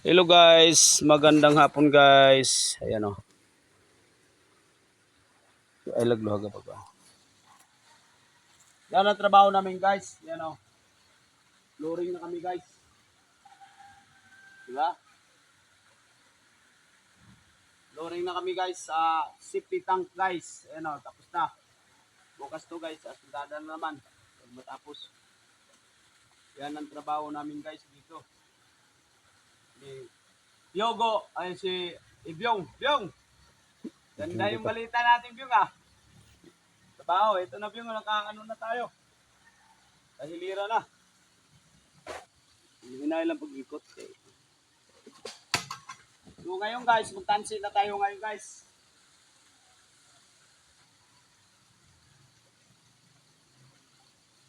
Hello guys, magandang hapon guys. Ayan o. Ay lagluhaga pa ba? Yan ang trabaho namin guys. Yan o. Flooring na kami guys. Diba? Flooring na kami guys sa safety tank guys. Ayan o, tapos na. Bukas to guys, at dada na naman. Pag matapos. Yan ang trabaho namin guys dito. Yogo, ay si Ibyong. Byong! Ganda yung balita natin Byong ah. Trabaho, ito na Byong, nakakano na tayo. Kahilira na. Hindi na ilang pag-ikot eh. So ngayon guys, magtansi na tayo ngayon guys.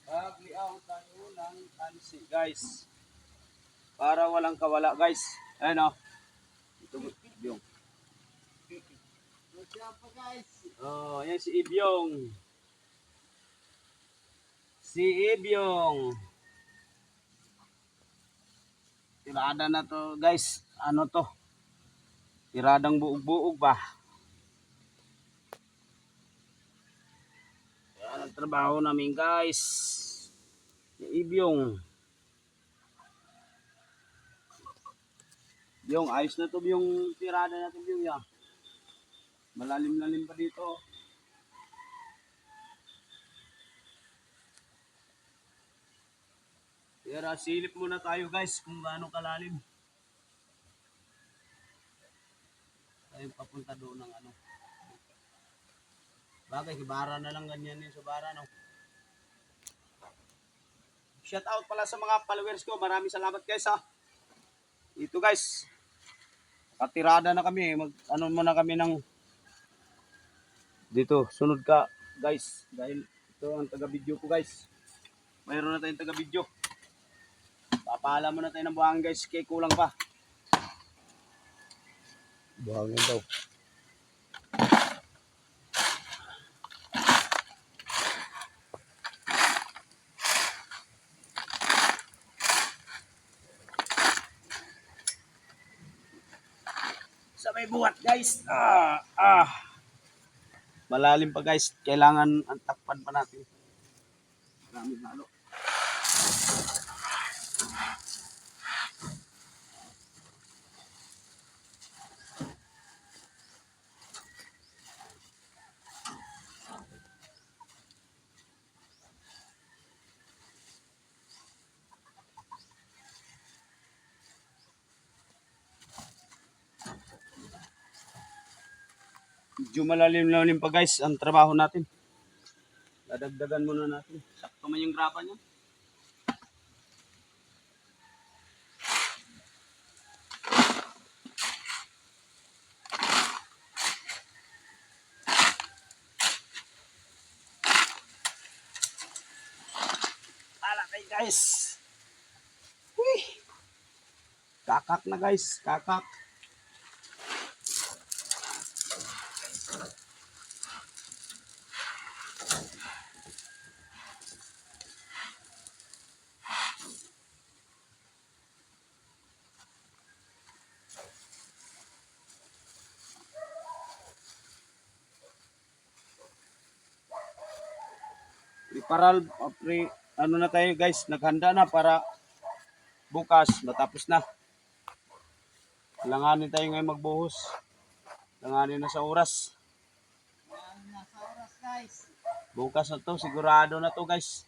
Mag-liaw tayo ng tansi guys. Para walang kawala guys. Ayan o. Ito yung. Oh, yan si Ibyong. Si Ibyong. Tirada na to guys. Ano to? Tiradang buog-buog ba? Yan ang trabaho namin guys. Si Ibyong. Yung ayos na to yung tirada natin yung ya. Malalim-lalim pa dito. Pero silip muna tayo guys kung gaano kalalim. Tayo papunta doon ng ano. Bagay, bara na lang ganyan yun sa bara no. Shout out pala sa mga followers ko. Maraming salamat guys ha. Ito guys. Katirada na kami. Ano muna kami ng dito. Sunod ka guys. Dahil ito ang taga-video ko guys. Mayroon na tayong taga-video. Papaalam muna tayo ng buhangin guys. Kaya kulang pa. Buhangin daw. Sa may buhat guys. Malalim pa guys. Kailangan ang takpan pa natin. Maraming halo. Medyo malalim-lalim pa guys ang trabaho natin. Dadagdagan muna natin. Sakto man yung graba niya. Alakay guys. Uy. Kakak na guys. Kakak. Paral, ano na tayo guys, naghanda na para bukas, matapos na. Langanin tayo ngayon magbuhos. Langanin na sa oras. Nasa oras guys. Bukas na to, sigurado na to guys.